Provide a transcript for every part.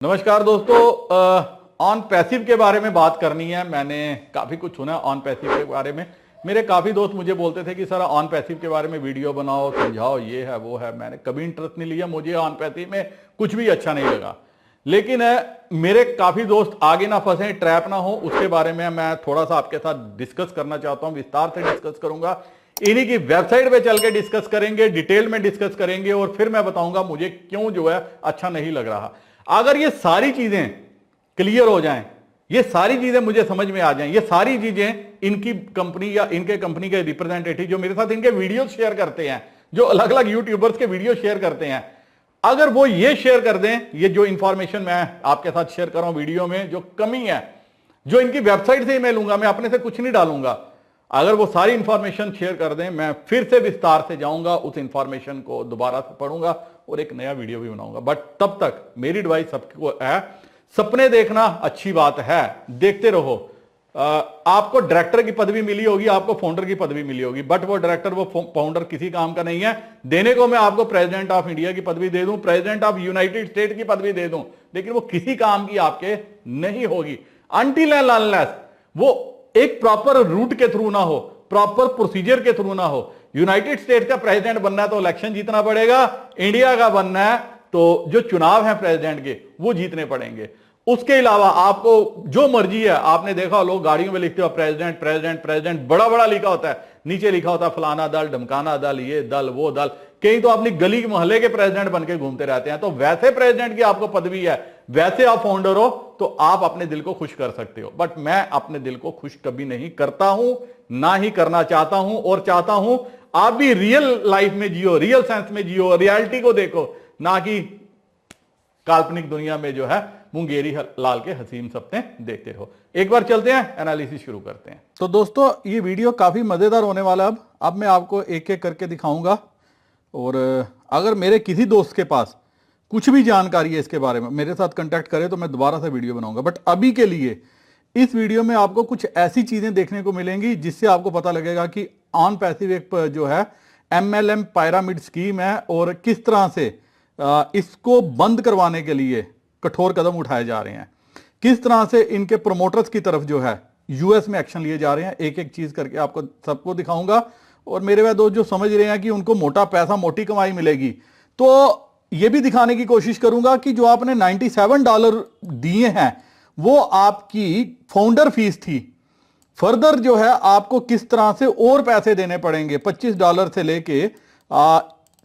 नमस्कार दोस्तों, on passive के बारे में बात करनी है। मैंने काफ़ी कुछ सुना ऑन पैसिव के बारे में। मेरे काफ़ी दोस्त मुझे बोलते थे कि सर ऑन पैसिव के बारे में वीडियो बनाओ, समझाओ, ये है वो है। मैंने कभी इंटरेस्ट नहीं लिया, मुझे ऑन पैसिव में कुछ भी अच्छा नहीं लगा। लेकिन मेरे काफ़ी दोस्त आगे ना फंसे, ट्रैप ना हो, उसके बारे में मैं थोड़ा सा आपके साथ डिस्कस करना चाहता हूँ। विस्तार से डिस्कस करूंगा, इन्हीं की वेबसाइट पे चल के डिस्कस करेंगे, डिटेल में डिस्कस करेंगे और फिर मैं बताऊंगा मुझे क्यों जो है अच्छा नहीं लग रहा। अगर ये सारी चीजें क्लियर हो जाएं, ये सारी चीजें मुझे समझ में आ जाएं, ये सारी चीजें इनकी कंपनी या इनके कंपनी के रिप्रेजेंटेटिव जो मेरे साथ इनके वीडियो शेयर करते हैं, जो अलग अलग यूट्यूबर्स के वीडियो शेयर करते हैं, अगर वो ये शेयर कर दें, ये जो इंफॉर्मेशन मैं आपके साथ शेयर कर रहा हूं वीडियो में, जो कमी है जो इनकी वेबसाइट से ही मैं लूंगा, मैं अपने से कुछ नहीं डालूंगा, अगर वो सारी इंफॉर्मेशन शेयर कर दें, मैं फिर से विस्तार से जाऊंगा, उस इंफॉर्मेशन को दोबारा से पढ़ूंगा और एक नया वीडियो भी बनाऊंगा। बट तब तक मेरी एडवाइस सबको है, सपने देखना अच्छी बात है, देखते रहो। आपको डायरेक्टर की पदवी मिली होगी, आपको फाउंडर की पदवी मिली होगी, बट वो डायरेक्टर वो फाउंडर किसी काम का नहीं है। देने को मैं आपको प्रेसिडेंट ऑफ इंडिया की पदवी दे दूं, प्रेसिडेंट ऑफ यूनाइटेड स्टेट की पदवी दे दूं, लेकिन वो किसी काम की आपके नहीं होगी अनटिल एंड अनलेस वो एक प्रॉपर रूट के थ्रू ना हो, प्रॉपर प्रोसीजर के थ्रू ना हो। यूनाइटेड स्टेट्स का प्रेसिडेंट बनना है तो इलेक्शन जीतना पड़ेगा, इंडिया का बनना है तो जो चुनाव है प्रेसिडेंट के वो जीतने पड़ेंगे। उसके अलावा आपको जो मर्जी है, आपने देखा लोग गाड़ियों में लिखते हो प्रेसिडेंट प्रेसिडेंट प्रेसिडेंट, बड़ा बड़ा लिखा होता है, नीचे लिखा होता है फलाना दल, ढमकाना दल, ये दल वो दल, कहीं तो अपनी गली मोहल्ले के प्रेसिडेंट बनके घूमते रहते हैं। तो वैसे प्रेसिडेंट की आपको पदवी है, वैसे आप फाउंडर हो, तो आप अपने दिल को खुश कर सकते हो। बट मैं अपने दिल को खुश कभी नहीं करता हूं, ना ही करना चाहता हूं, और चाहता हूं आप भी रियल लाइफ में जियो, रियल सेंस में जियो, रियलिटी को देखो, ना कि काल्पनिक दुनिया में जो है मुंगेरी लाल के हसीन सपने देखते रहो। एक बार चलते हैं, एनालिसिस शुरू करते हैं। तो दोस्तों ये वीडियो काफी मजेदार होने वाला है। अब मैं आपको एक एक करके दिखाऊंगा, और अगर मेरे किसी दोस्त के पास कुछ भी जानकारी है इसके बारे में, मेरे साथ कांटेक्ट करे तो मैं दोबारा से वीडियो बनाऊंगा। बट अभी के लिए इस वीडियो में आपको कुछ ऐसी चीजें देखने को मिलेंगी जिससे आपको पता लगेगा कि ऑन पैसिव एक जो है MLM पिरामिड स्कीम है, और किस तरह से इसको बंद करवाने के लिए कठोर कदम उठाए जा रहे हैं, किस तरह से इनके प्रोमोटर्स की तरफ जो है US में एक्शन लिए जा रहे हैं। एक एक चीज करके आपको सबको दिखाऊंगा। और मेरे वह दोस्त जो समझ रहे हैं कि उनको मोटा पैसा, मोटी कमाई मिलेगी, तो ये भी दिखाने की कोशिश करूंगा कि जो आपने $97 दिए हैं वो आपकी फाउंडर फीस थी। फर्दर जो है आपको किस तरह से और पैसे देने पड़ेंगे, $25 से लेके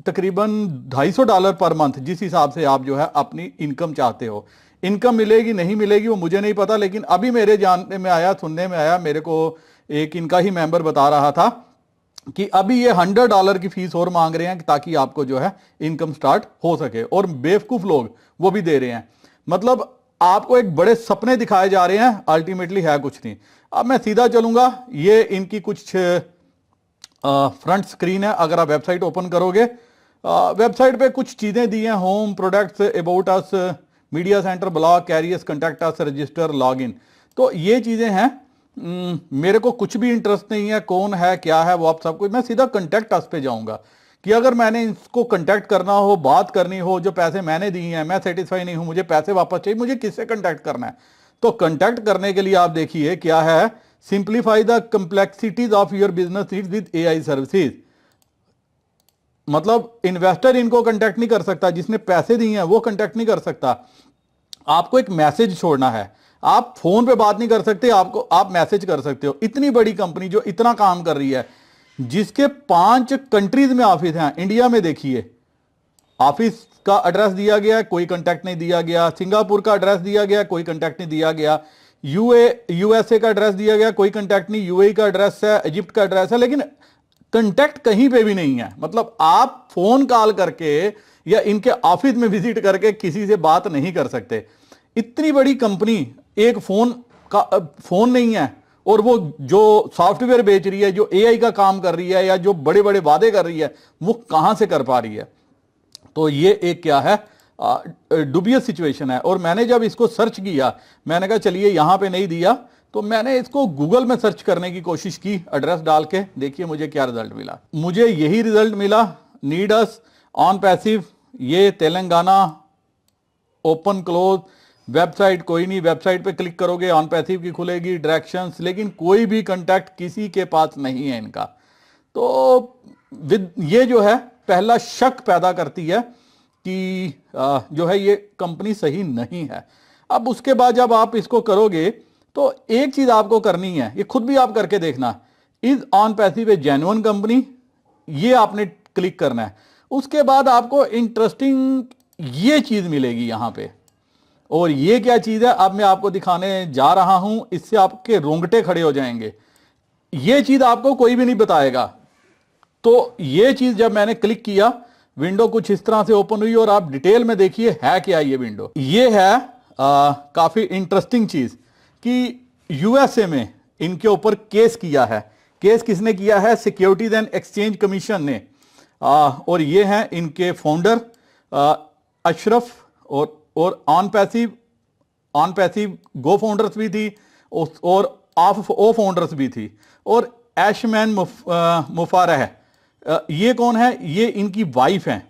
तकरीबन $250 पर मंथ, जिस हिसाब से आप जो है अपनी इनकम चाहते हो। इनकम मिलेगी नहीं मिलेगी वो मुझे नहीं पता, लेकिन अभी मेरे जानने में आया, सुनने में आया, मेरे को एक इनका ही मेंबर बता रहा था कि अभी ये $100 की फीस और मांग रहे हैं ताकि आपको जो है इनकम स्टार्ट हो सके, और बेवकूफ लोग वो भी दे रहे हैं। मतलब आपको एक बड़े सपने दिखाए जा रहे हैं, अल्टीमेटली है कुछ नहीं। अब मैं सीधा चलूंगा, ये इनकी कुछ फ्रंट स्क्रीन है। अगर आप वेबसाइट ओपन करोगे, वेबसाइट पे कुछ चीजें दी हैं, home, products, about us, media centre, blog, carriers, contact us, register, log in. तो ये चीजें हैं। मेरे को कुछ भी इंटरेस्ट नहीं है कौन है क्या है वो आप सब कुछ, मैं सीधा कॉन्टैक्ट अस पे जाऊंगा कि अगर मैंने इसको कॉन्टैक्ट करना हो, बात करनी हो, जो पैसे मैंने दिए हैं, मैं सेटिस्फाई नहीं हूं, मुझे पैसे वापस चाहिए, मुझे किससे कॉन्टैक्ट करना है। तो कॉन्टैक्ट करने के लिए आप देखिए क्या है, simplify the complexities of your business needs with AI services. मतलब इन्वेस्टर इनको कॉन्टैक्ट नहीं कर सकता, जिसने पैसे दिए हैं वो कॉन्टैक्ट नहीं कर सकता। आपको एक मैसेज छोड़ना है, आप फोन पे बात नहीं कर सकते, आप मैसेज कर सकते हो। इतनी बड़ी कंपनी जो इतना काम कर रही है, जिसके 5 कंट्रीज में ऑफिस हैं। इंडिया में देखिए ऑफिस का एड्रेस दिया गया है, कोई कांटेक्ट नहीं दिया गया। सिंगापुर का एड्रेस दिया गया, कोई कांटेक्ट नहीं दिया गया। USA का एड्रेस दिया गया, कोई कांटेक्ट नहीं। UAE का एड्रेस है, इजिप्ट का एड्रेस है, लेकिन कांटेक्ट कहीं पे भी नहीं है। मतलब आप फोन कॉल करके या इनके ऑफिस में विजिट करके किसी से बात नहीं कर सकते। इतनी बड़ी कंपनी, एक फोन नहीं है, और वो जो सॉफ्टवेयर बेच रही है, जो AI का काम कर रही है, या जो बड़े बड़े वादे कर रही है, वो कहां से कर पा रही है। तो ये एक क्या है, डुबियस सिचुएशन है। और मैंने जब इसको सर्च किया, मैंने कहा चलिए यहां पे नहीं दिया, तो मैंने इसको गूगल में सर्च करने की कोशिश की, एड्रेस डाल के। देखिए मुझे क्या रिजल्ट मिला, मुझे यही रिजल्ट मिला, नीड अस, ऑन पैसिव, ये तेलंगाना, ओपन क्लोज, वेबसाइट कोई नहीं, वेबसाइट पे क्लिक करोगे ऑन पैसिव की खुलेगी, डायरेक्शंस, लेकिन कोई भी कांटेक्ट किसी के पास नहीं है इनका। तो ये जो है पहला शक पैदा करती है कि जो है ये कंपनी सही नहीं है। अब उसके बाद जब आप इसको करोगे तो एक चीज आपको करनी है, ये खुद भी आप करके देखना, is on passive A genuine company, ये आपने क्लिक करना है। उसके बाद आपको इंटरेस्टिंग ये चीज मिलेगी यहां पे, और ये क्या चीज है अब मैं आपको दिखाने जा रहा हूं, इससे आपके रोंगटे खड़े हो जाएंगे। ये चीज आपको कोई भी नहीं बताएगा। तो ये चीज जब मैंने क्लिक किया, विंडो कुछ इस तरह से ओपन हुई, और आप डिटेल में देखिए है क्या ये विंडो। ये है काफी इंटरेस्टिंग चीज कि यूएसए में इनके ऊपर केस किया है। केस किसने किया है? सिक्योरिटीज एंड एक्सचेंज कमीशन ने। और ये हैं इनके फाउंडर अशरफ, और ऑन पैसिव गो फाउंडर्स भी थी, और ऑफ ओ फाउंडर्स भी थी, और एशमैन मुफारह, ये कौन है? ये इनकी वाइफ हैं।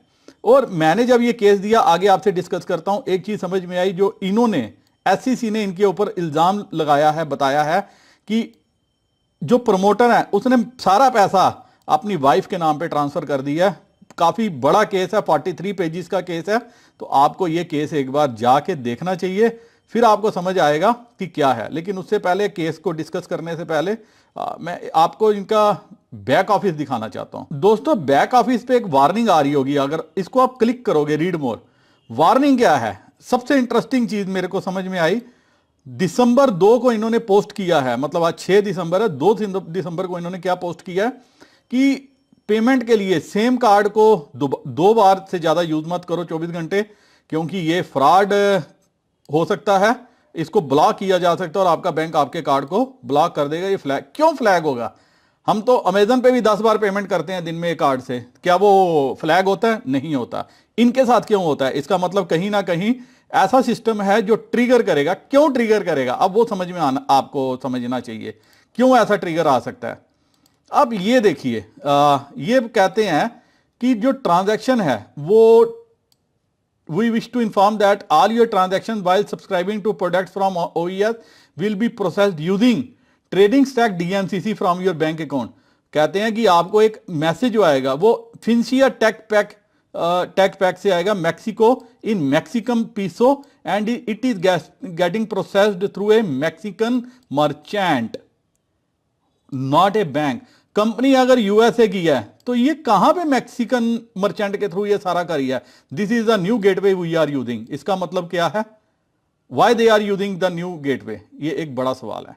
और मैंने जब ये केस दिया, आगे आपसे डिस्कस करता हूं, एक चीज समझ में आई, जो इन्होंने एससीसी ने इनके ऊपर इल्जाम लगाया है, बताया है कि जो प्रमोटर है उसने सारा पैसा अपनी वाइफ के नाम पे ट्रांसफर कर दिया है। काफी बड़ा केस है, 43 पेजेस का केस है। तो आपको ये केस एक बार जाके देखना चाहिए, फिर आपको समझ आएगा कि क्या है। लेकिन उससे पहले, केस को डिस्कस करने से पहले, मैं आपको इनका बैक ऑफिस दिखाना चाहता हूं। दोस्तों, बैक ऑफिस पे एक वार्निंग आ रही होगी, अगर इसको आप क्लिक करोगे, रीड मोर, वार्निंग क्या है? सबसे इंटरेस्टिंग चीज मेरे को समझ में आई, दिसंबर 2 को इन्होंने पोस्ट किया है, मतलब आज 6 दिसंबर है, 2 दिसंबर को इन्होंने क्या पोस्ट किया है कि पेमेंट के लिए सेम कार्ड को दो बार से ज्यादा यूज मत करो 24 घंटे, क्योंकि ये फ्रॉड हो सकता है, इसको ब्लॉक किया जा सकता है, और आपका बैंक आपके कार्ड को ब्लॉक कर देगा। ये फ्लैग क्यों फ्लैग होगा? हम तो अमेजन पे भी 10 बार पेमेंट करते हैं दिन में एक कार्ड से, क्या वो फ्लैग होता है? नहीं होता। इनके साथ क्यों होता है? इसका मतलब कहीं ना कहीं ऐसा सिस्टम है जो ट्रिगर करेगा। क्यों ट्रिगर करेगा? अब वो समझ में आना, आपको समझना चाहिए क्यों ऐसा ट्रिगर आ सकता है। अब ये देखिए, ये कहते हैं कि जो ट्रांजैक्शन है वो, we wish to inform that all your transactions while subscribing to products from OES will be processed using trading stack DMCC from your bank account। कहते हैं कि आपको एक मैसेज जो आएगा वो फिंसिया टेक पैक से आएगा, Mexico, in Mexican peso, and it is getting processed through a Mexican merchant, not a bank. Company अगर यूएसए की है तो ये कहां पे मैक्सिकन मर्चेंट के थ्रू ये सारा करिए? This is the new gateway we are using. इसका मतलब क्या है? Why they are using the new gateway? ये एक बड़ा सवाल है।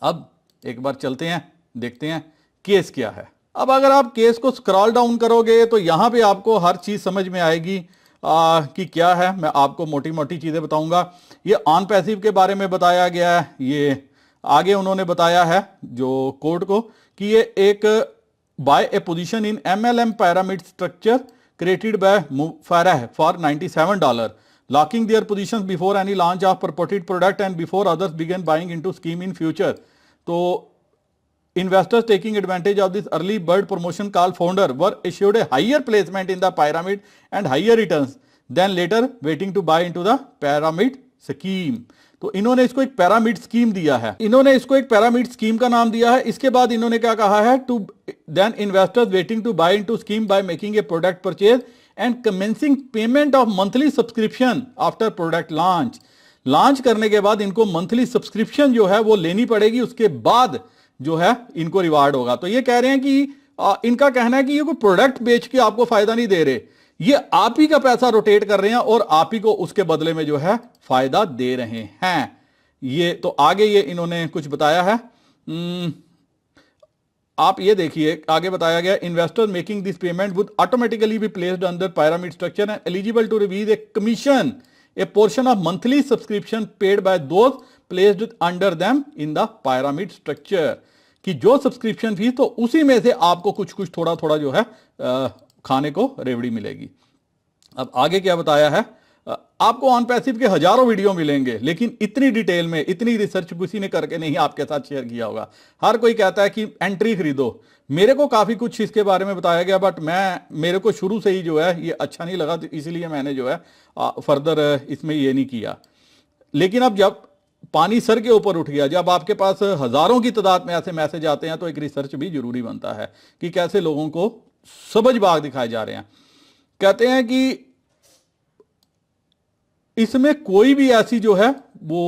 अब एक बार चलते हैं, देखते हैं केस क्या है। अब अगर आप केस को स्क्रॉल डाउन करोगे तो यहां पे आपको हर चीज समझ में आएगी कि क्या है। मैं आपको मोटी मोटी चीजें बताऊंगा। ये ऑन पैसिव के बारे में बताया गया है। ये आगे उन्होंने बताया है जो कोर्ट को कि ये एक buy a position in MLM pyramid structure created by Mufareh for $97, locking their positions before any launch of purported product and before others began buying into scheme in future. तो investors taking advantage of this early bird promotion called founder were assured a higher placement in the pyramid and higher returns than later waiting to buy into the pyramid scheme। तो इन्होंने इसको एक pyramid scheme दिया है, इन्होंने इसको एक pyramid scheme का नाम दिया है। इसके बाद इन्होंने क्या कहा है? To then investors waiting to buy into scheme by making a product purchase and commencing payment of monthly subscription after product launch करने के बाद इनको मंथली सब्सक्रिप्शन जो है वो लेनी पड़ेगी, उसके बाद जो है इनको रिवार्ड होगा। तो ये कह रहे हैं कि इनका कहना है कि ये कोई प्रोडक्ट बेच के आपको फायदा नहीं दे रहे, ये आप ही का पैसा रोटेट कर रहे हैं और आप ही को उसके बदले में जो है फायदा दे रहे हैं। ये तो आगे ये इन्होंने कुछ बताया है। आप ये देखिए, आगे बताया गया, investors making this payment would automatically be placed under pyramid structure and eligible to receive a commission a portion of monthly subscription paid by those placed under them in the pyramid structure. कि जो subscription fees, तो उसी में से आपको कुछ कुछ थोड़ा थोड़ा जो है खाने को रेवड़ी मिलेगी। अब आगे क्या बताया है? आपको ऑन पैसिव के हजारों वीडियो मिलेंगे, लेकिन इतनी डिटेल में इतनी रिसर्च किसी ने करके नहीं आपके साथ शेयर किया होगा। हर कोई कहता है कि एंट्री खरीदो। मेरे को काफी कुछ इसके बारे में बताया गया, बट मेरे को शुरू से ही जो है ये अच्छा नहीं लगा, तो इसलिए मैंने जो है फर्दर इसमें ये नहीं किया। लेकिन अब जब पानी सर के ऊपर उठ गया, जब आपके पास हजारों की तादाद में ऐसे मैसेज आते हैं, तो एक रिसर्च भी जरूरी बनता है कि कैसे लोगों को सबज बाग दिखाए जा रहे हैं। कहते हैं कि इसमें कोई भी ऐसी जो है वो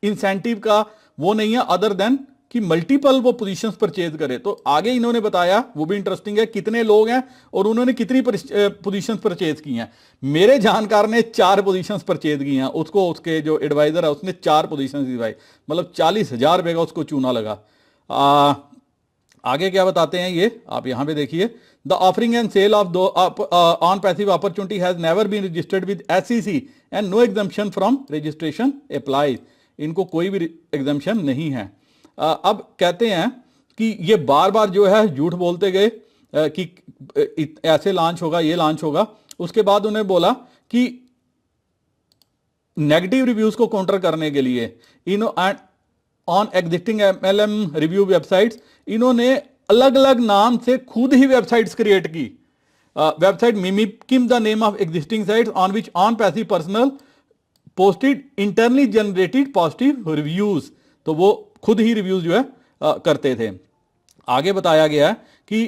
इंसेंटिव का वो नहीं है अदर देन कि मल्टीपल वो पोजीशंस परचेज करे। तो आगे इन्होंने बताया, वो भी इंटरेस्टिंग है, कितने लोग हैं और उन्होंने कितनी पोजीशंस परचेज की हैं। मेरे जानकार ने 4 पोजीशंस परचेज की हैं, उसको उसके जो एडवाइजर है उसने 4 पोजीशंस दिलवाई, मतलब 40,000 रुपए का उसको चूना लगा। आगे क्या बताते हैं ये आप यहां पे देखिए, the offering and sale of on passive opportunity has never been registered with SEC and no exemption from registration apply. इनको कोई भी एग्जम्पशन नहीं है। अब कहते हैं कि ये बार बार जो है झूठ बोलते गए कि ऐसे लॉन्च होगा, ये लॉन्च होगा। उसके बाद उन्हें बोला कि नेगेटिव रिव्यूज को काउंटर करने के लिए on existing MLM review websites, इन्होंने अलग अलग नाम से खुद ही वेबसाइट्स क्रिएट की। Website mimicking the name of existing sites on which on passive personal posted internally generated positive reviews. तो वो खुद ही रिव्यूज जो है करते थे। आगे बताया गया है कि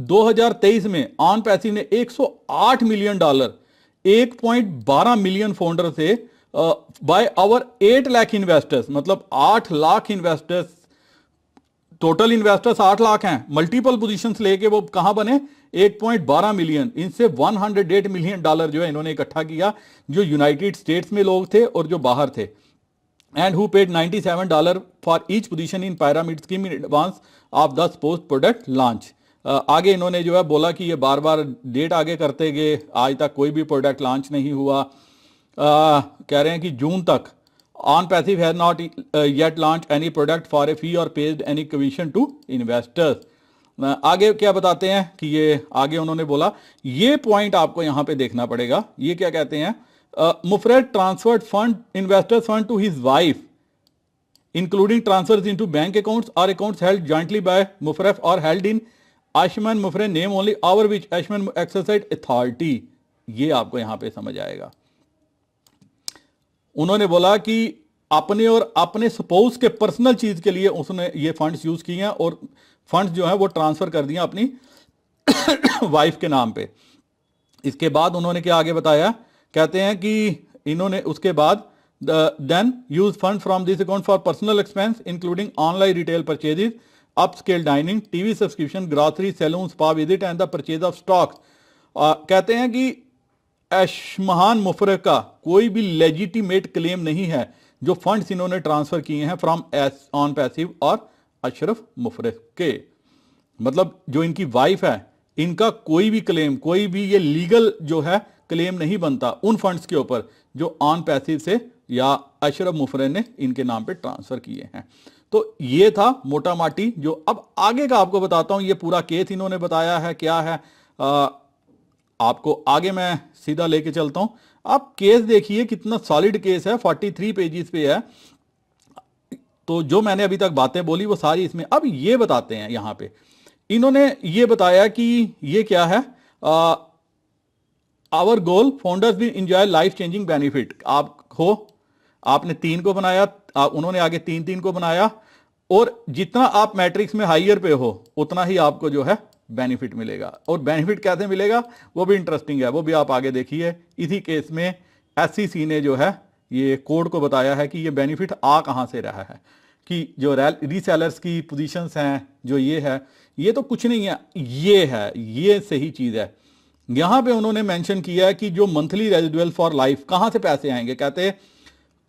2023 में ऑन पैसिव ने $108 मिलियन 1.12 मिलियन फाउंडर से बाय आवर 8 लाख इन्वेस्टर्स, मतलब 8 lakh investors, total investors 8 lakh हैं, मल्टीपल पोजीशंस लेके वो कहां बने 1.12 मिलियन। इनसे $108 मिलियन जो है इन्होंने इकट्ठा किया, जो यूनाइटेड स्टेट्स में लोग थे और जो बाहर थे। And who paid $97 for each position in pyramid scheme in advance of the post product launch. आगे इन्होंने जो है बोला कि ये बार बार डेट आगे करते गए, आज तक कोई भी प्रोडक्ट लॉन्च नहीं हुआ। कह रहे हैं कि जून तक on passive has not yet launch any product for a fee और paid any commission to investors. आगे क्या बताते हैं कि ये आगे उन्होंने बोला, ये पॉइंट आपको यहां पे देखना पड़ेगा। ये क्या कहते हैं, Mufareh transferred fund investors fund to his wife including transfers into bank accounts और accounts held jointly by Mufareh और हेल्ड इन आयुष्मान Mufareh name only over which आयुष्मान एक्सरसाइज अथॉरिटी। ये आपको यहां पे समझ आएगा। उन्होंने बोला कि अपने और अपने स्पाउस के पर्सनल चीज के लिए उसने ये फंड्स यूज किए हैं और फंड्स जो है वो ट्रांसफर कर दिए अपनी वाइफ के नाम पे। इसके बाद उन्होंने क्या आगे बताया, कहते हैं कि इन्होंने उसके बाद then use fund from this account for personal expense including online retail purchases, upscale dining, TV subscription, grocery, salon, spa visit and the purchase of stocks. कहते हैं कि ऐशमहान मुफरत का कोई भी लेजिटिमेट क्लेम नहीं है जो फंड्स इन्होंने ट्रांसफर किए हैं फ्रॉम ऑन पैसिव और अशरफ मुफरत के। मतलब जो इनकी वाइफ है, इनका कोई भी क्लेम, कोई भी ये लीगल जो है क्लेम नहीं बनता उन फंड्स के ऊपर जो ऑन पैसिव से या अशरफ मुफरत ने इनके नाम पे ट्रांसफर किए हैं। तो ये था मोटा माटी जो। अब आगे का आपको बताता हूं, ये पूरा केस इन्होंने बताया है क्या है। आपको आगे मैं सीधा लेके चलता हूं। आप केस देखिए कितना सॉलिड केस है, 43 पेजेस पे है। तो जो मैंने अभी तक बातें बोली वो सारी इसमें। अब ये बताते हैं यहां पे इन्होंने ये बताया कि ये क्या है, our goal founders will enjoy life changing benefit. आप हो, आपने 3 को बनाया, उन्होंने आगे 3 को बनाया, और जितना आप मैट्रिक्स में हाइयर पे हो उतना ही आपको जो है बेनिफिट मिलेगा। और बेनिफिट कैसे मिलेगा वो भी इंटरेस्टिंग है, वो भी आप आगे देखिए। इसी केस में SEC ने जो है ये कोड को बताया है कि ये बेनिफिट आ कहां से रहा है, कि जो रीसेलर्स की पोजीशंस हैं, जो ये है, ये तो कुछ नहीं है, ये है, ये सही चीज है। यहां पे उन्होंने मेंशन किया है कि जो मंथली रेजिडुअल फॉर लाइफ, कहां से पैसे आएंगे। कहते हैं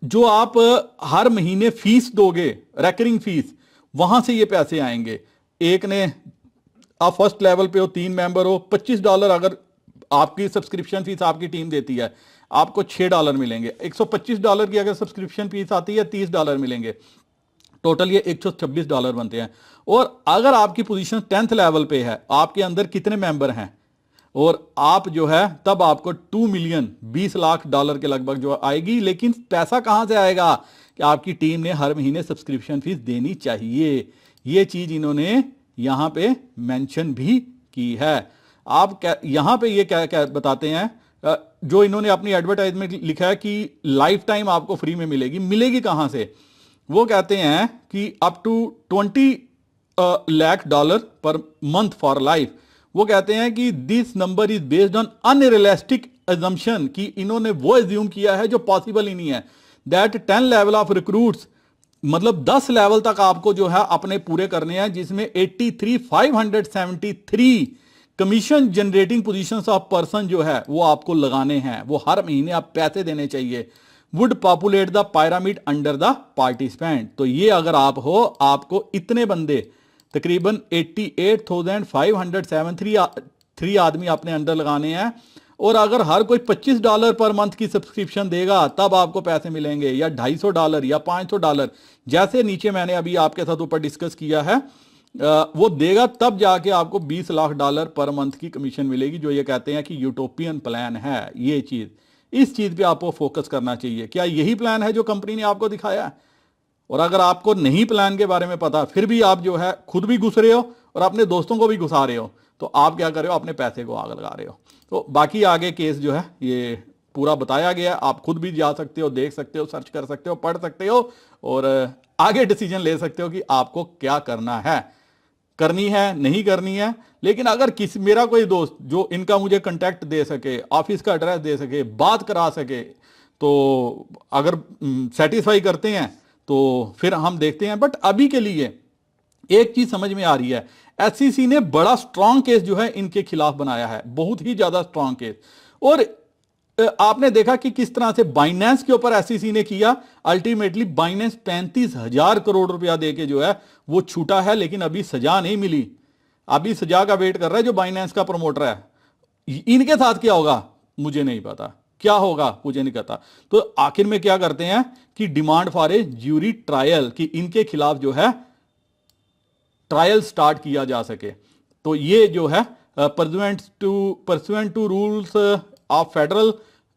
जो आप हर महीने फीस दोगे, रेकरिंग फीस, वहां से ये पैसे आएंगे। एक ने आप फर्स्ट लेवल पे हो, 3 मेंबर हो, $25 अगर आपकी सब्सक्रिप्शन फीस आपकी टीम देती है, आपको $6 मिलेंगे। $125 की अगर सब्सक्रिप्शन फीस आती है, $30 मिलेंगे। टोटल ये $126 बनते हैं। और अगर आपकी पोजीशन 10th लेवल पे है, आपके अंदर कितने मेंबर हैं, और आप जो है तब आपको $2 मिलियन, $20 लाख के लगभग जो आएगी। लेकिन पैसा कहां से आएगा कि आपकी टीम ने हर महीने सब्सक्रिप्शन फीस देनी चाहिए। ये चीज इन्होंने यहां पे मेंशन भी की है। आप यहां पे ये क्या क्या बताते हैं, जो इन्होंने अपनी एडवर्टाइजमेंट लिखा है कि लाइफ टाइम आपको फ्री में मिलेगी कहां से? वो कहते हैं कि up to 20 lakh dollar per month for life. वो कहते हैं कि this number is based on unrealistic assumption, कि इन्होंने वो एज्यूम किया है जो पॉसिबल ही नहीं है। दैट 10 लेवल ऑफ रिक्रूट्स, मतलब 10 लेवल तक आपको जो है अपने पूरे करने हैं, जिसमें 83,573 commission generating positions of person जो है वो आपको लगाने हैं, वो हर महीने आप पैसे देने चाहिए। Would populate the pyramid under the participant. तो ये अगर आप हो, आपको इतने बंदे तकरीबन 88,573 आदमी अपने अंडर लगाने हैं, और अगर हर कोई $25 पर मंथ की सब्सक्रिप्शन देगा तब आपको पैसे मिलेंगे, या $250 या $500, जैसे नीचे मैंने अभी आपके साथ ऊपर डिस्कस किया है, वो देगा तब जाके आपको $20 लाख पर मंथ की कमीशन मिलेगी। जो ये कहते हैं कि यूटोपियन प्लान है ये चीज, इस चीज पे आपको फोकस करना चाहिए। क्या यही प्लान है जो कंपनी ने आपको दिखाया है? और अगर आपको नहीं प्लान के बारे में पता, फिर भी आप जो है खुद भी घुस रहे हो और अपने दोस्तों को भी घुसा रहे हो, तो आप क्या कर रहे हो? अपने पैसे को आग लगा रहे हो। तो बाकी आगे केस जो है ये पूरा बताया गया, आप खुद भी जा सकते हो, देख सकते हो, सर्च कर सकते हो, पढ़ सकते हो, और आगे डिसीजन ले सकते हो कि आपको क्या करना है, करनी है नहीं करनी है। लेकिन अगर मेरा कोई दोस्त जो इनका मुझे कांटेक्ट दे सके, ऑफिस का एड्रेस दे सके, बात करा सके, तो अगर सेटिस्फाई करते हैं तो फिर हम देखते हैं। बट अभी के लिए एक चीज समझ में आ रही है, एसईसी ने बड़ा स्ट्रांग केस जो है इनके खिलाफ बनाया है, बहुत ही ज्यादा स्ट्रांग केस। और आपने देखा कि किस तरह से बाइनेंस के ऊपर एसईसी ने किया। अल्टीमेटली बाइनेंस 35,000 करोड़ रुपया देके जो है वो छूटा है, लेकिन अभी सजा नहीं मिली, अभी सजा का वेट कर रहा है जो बाइनेंस का प्रमोटर है। इनके साथ क्या होगा मुझे नहीं पता, क्या होगा मुझे नहीं पता। तो आखिर में क्या करते हैं कि demand for a jury trial, कि इनके खिलाफ जो है ट्रायल स्टार्ट किया जा सके। तो ये जो है pursuant to rules of federal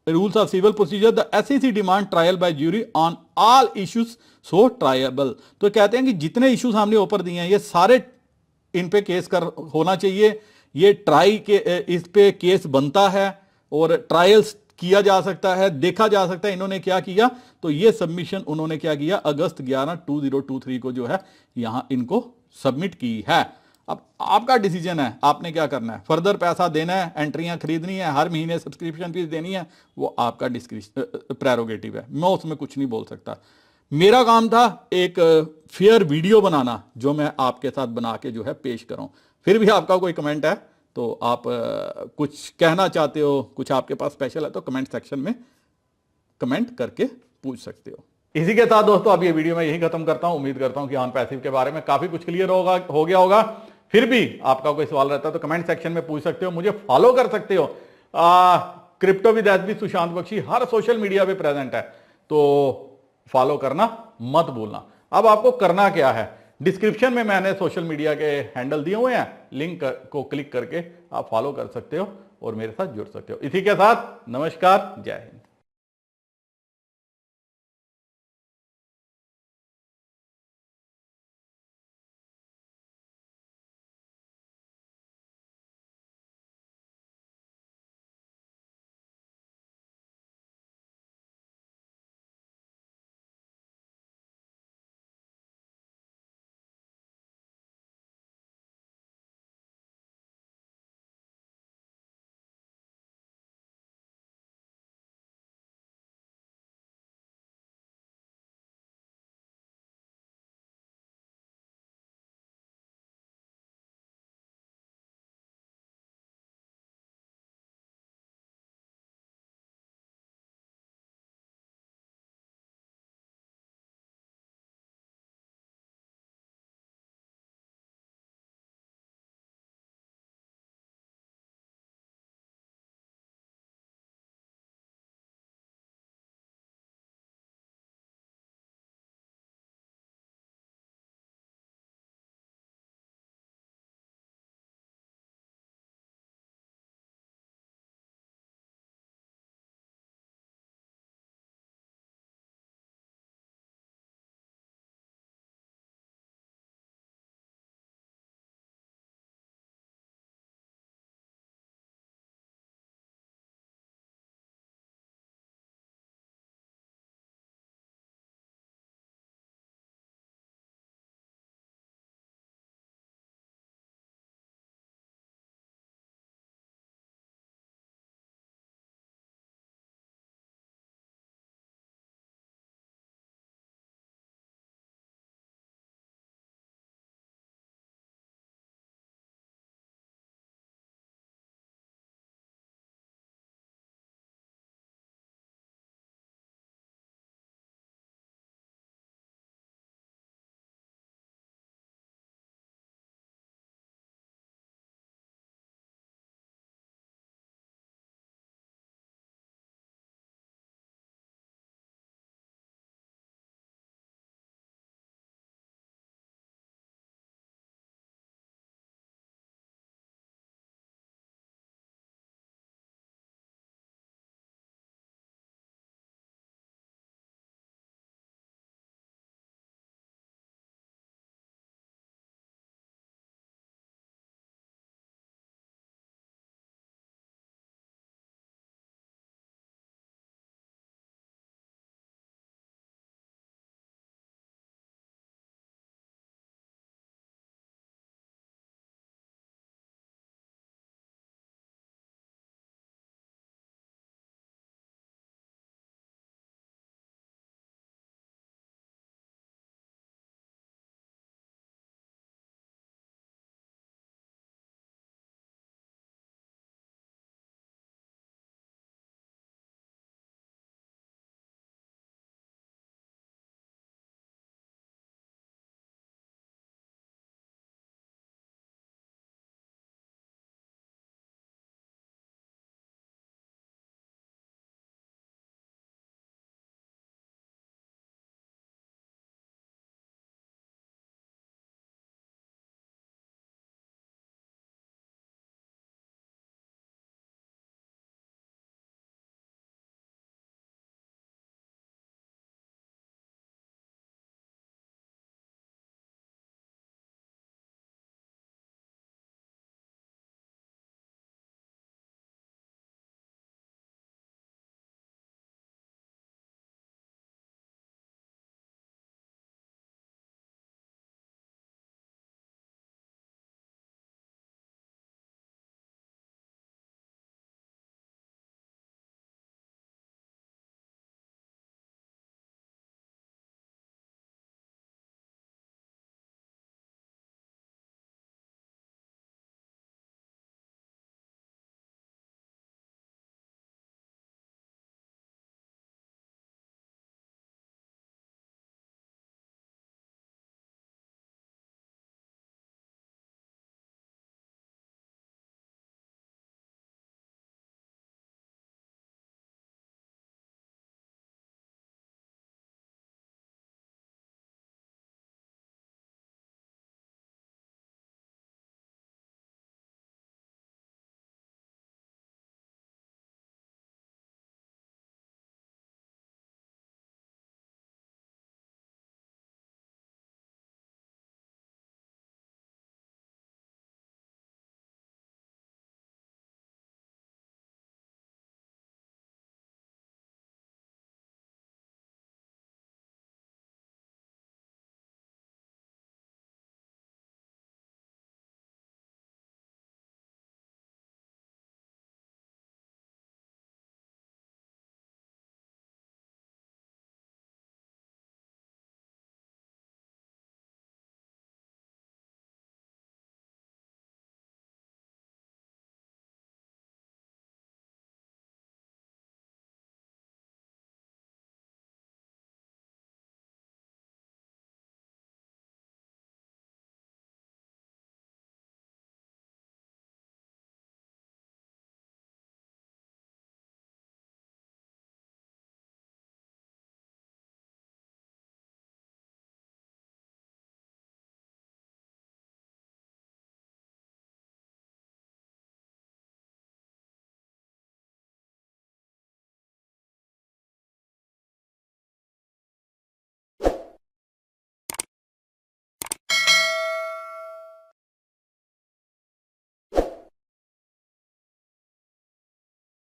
rules of civil procedure, the SEC demand trial by jury on all issues so triable. तो कहते हैं कि जितने इश्यूज हमने ऊपर दिए हैं ये सारे इन पे केस कर होना चाहिए, ये ट्राई के इस पे केस बनता है और ट्रायल्स किया जा सकता है, देखा जा सकता है इन्होंने क्या किया। तो ये सबमिशन उन्होंने क्या किया, अगस्त 11, 2023 को जो है यहां इनको सबमिट की है। अब आपका डिसीजन है, आपने क्या करना है, फर्दर पैसा देना है, एंट्रियां खरीदनी है, हर महीने सब्सक्रिप्शन फीस देनी है, वो आपका प्रेरोगेटिव है, मैं उसमें कुछ नहीं बोल सकता। मेरा काम था एक फेयर वीडियो बनाना जो मैं आपके साथ बना के जो है पेश करूं। फिर भी आपका कोई कमेंट है तो आप कुछ कहना चाहते हो, कुछ आपके पास स्पेशल है तो कमेंट सेक्शन में कमेंट करके पूछ सकते हो। इसी के साथ दोस्तों अब ये वीडियो मैं यही खत्म करता हूं। उम्मीद करता हूं कि ऑन पैसिव के बारे में काफी कुछ क्लियर हो गया होगा। फिर भी आपका कोई सवाल रहता है तो कमेंट सेक्शन में पूछ सकते हो, मुझे फॉलो कर सकते हो। Crypto with SB Sushant Bakshi हर सोशल मीडिया पे प्रेजेंट है, तो फॉलो करना मत भूलना। अब आपको करना क्या है, डिस्क्रिप्शन में मैंने सोशल मीडिया के हैंडल दिए हुए हैं, लिंक को क्लिक करके आप फॉलो कर सकते हो और मेरे साथ जुड़ सकते हो। इसी के साथ नमस्कार, जय हिंद।